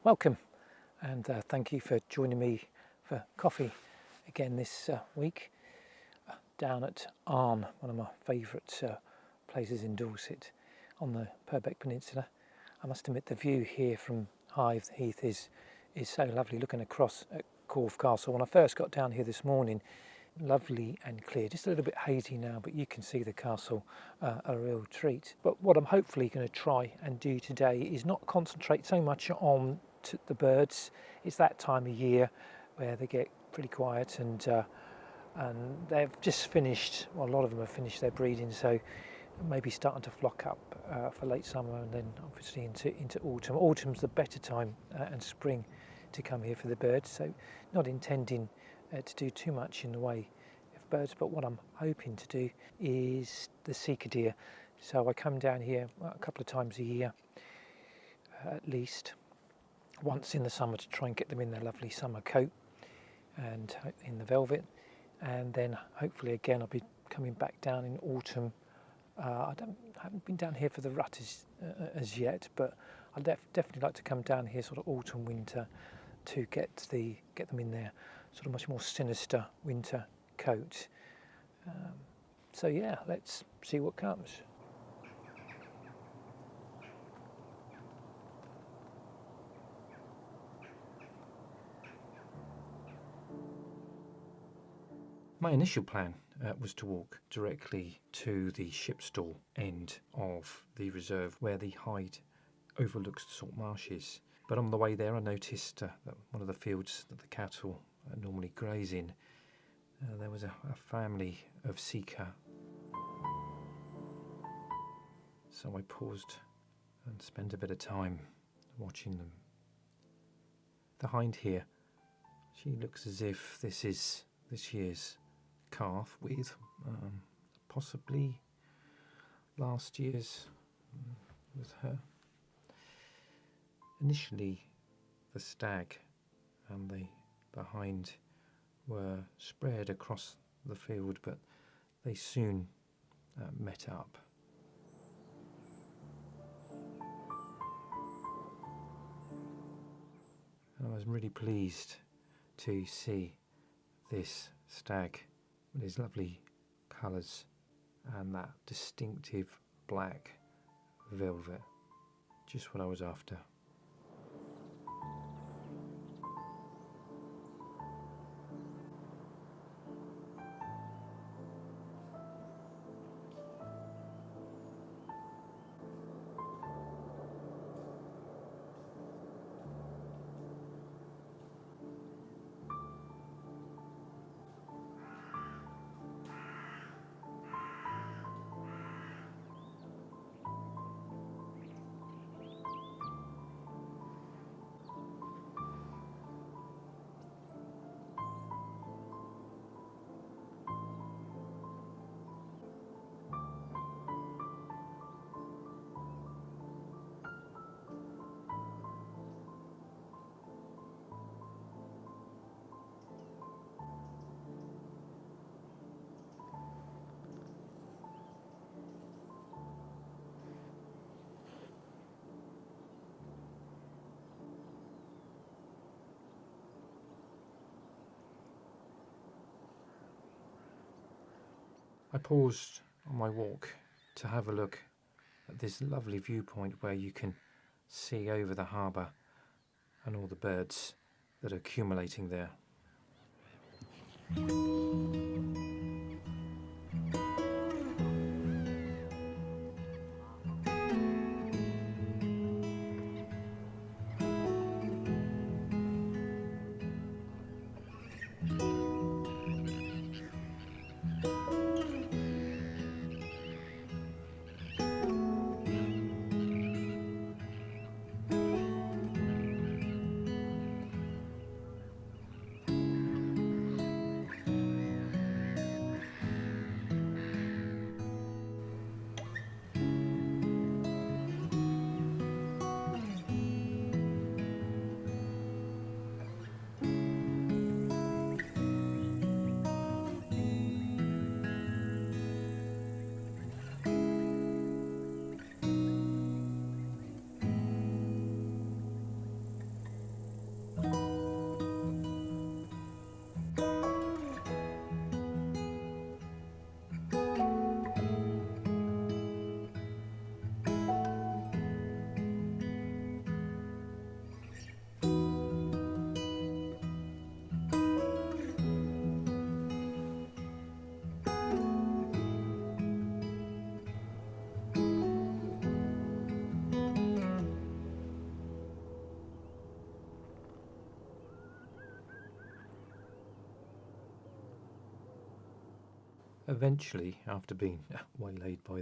Welcome, and thank you for joining me for coffee again this week down at Arne, one of my favourite places in Dorset on the Perbeck peninsula. I must admit the view here from Hythe Heath is so lovely, looking across at Corfe Castle. When I first got down here this morning, lovely and clear, just a little bit hazy now, but you can see the castle, a real treat. But what I'm hopefully going to try and do today is not concentrate so much on the birds. It's that time of year where they get pretty quiet, and they've just finished, well, a lot of them have finished their breeding, so maybe starting to flock up for late summer, and then obviously into autumn. Autumn's the better time, and spring to come here for the birds, so not intending to do too much in the way of birds, but what I'm hoping to do is the Sika deer. So I come down here a couple of times a year, at least once in the summer, to try and get them in their lovely summer coat and in the velvet, and then hopefully again I'll be coming back down in autumn. I haven't been down here for the rut as yet, but I'd definitely like to come down here sort of autumn, winter, to get them in there sort of much more sinister winter coat. So yeah, let's see what comes. My initial plan was to walk directly to the ship stall end of the reserve where the Hythe overlooks the salt marshes. But on the way there I noticed that one of the fields that the cattle normally graze in, there was a family of Sika. So I paused and spent a bit of time watching them. The hind here, she looks as if this is this year's calf with possibly last year's with her. Initially the stag and the hind were spread across the field, but they soon met up. And I was really pleased to see this stag with his lovely colours and that distinctive black velvet, just what I was after. I paused on my walk to have a look at this lovely viewpoint where you can see over the harbour and all the birds that are accumulating there. Eventually, after being waylaid by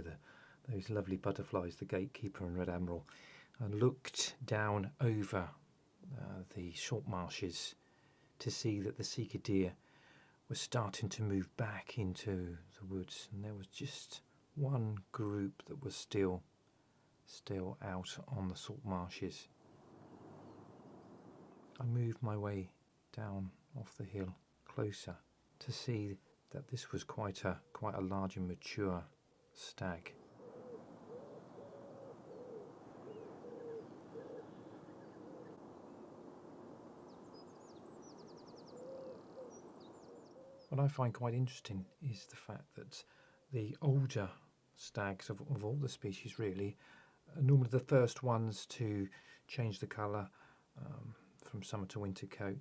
those lovely butterflies, the gatekeeper and red admiral, I looked down over the salt marshes to see that the Sika deer was starting to move back into the woods, and there was just one group that was still out on the salt marshes. I moved my way down off the hill closer to see that this was quite a large and mature stag. What I find quite interesting is the fact that the older stags of all the species really are normally the first ones to change the colour from summer to winter coat,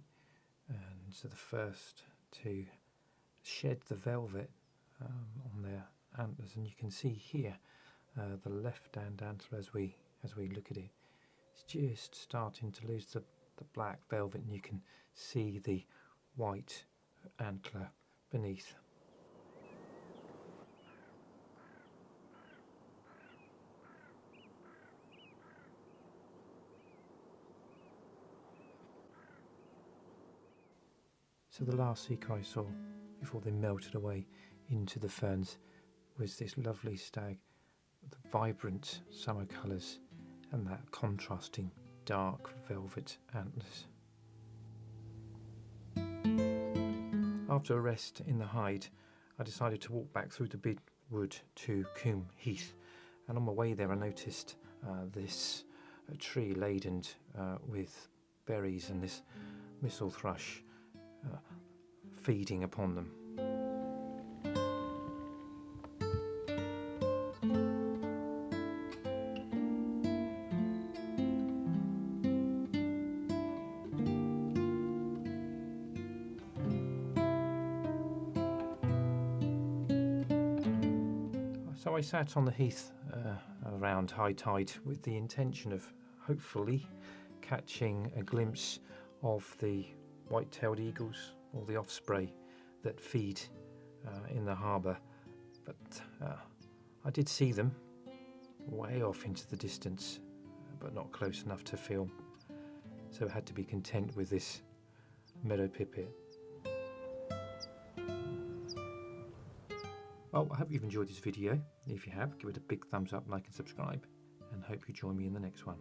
and so the first to shed the velvet on their antlers. And you can see here the left hand antler, as we look at it, it's just starting to lose the black velvet, and you can see the white antler beneath. So the last Sika I saw before they melted away into the ferns was this lovely stag with the vibrant summer colours and that contrasting dark velvet antlers. After a rest in the hide, I decided to walk back through the big wood to Coombe Heath, and on my way there I noticed this tree laden with berries and this missel thrush feeding upon them. So I sat on the heath around high tide with the intention of hopefully catching a glimpse of the white-tailed eagles or the osprey that feed in the harbour, but I did see them way off into the distance, but not close enough to film, so I had to be content with this meadow pipit. Well, I hope you've enjoyed this video. If you have, give it a big thumbs up, like and subscribe, and hope you join me in the next one.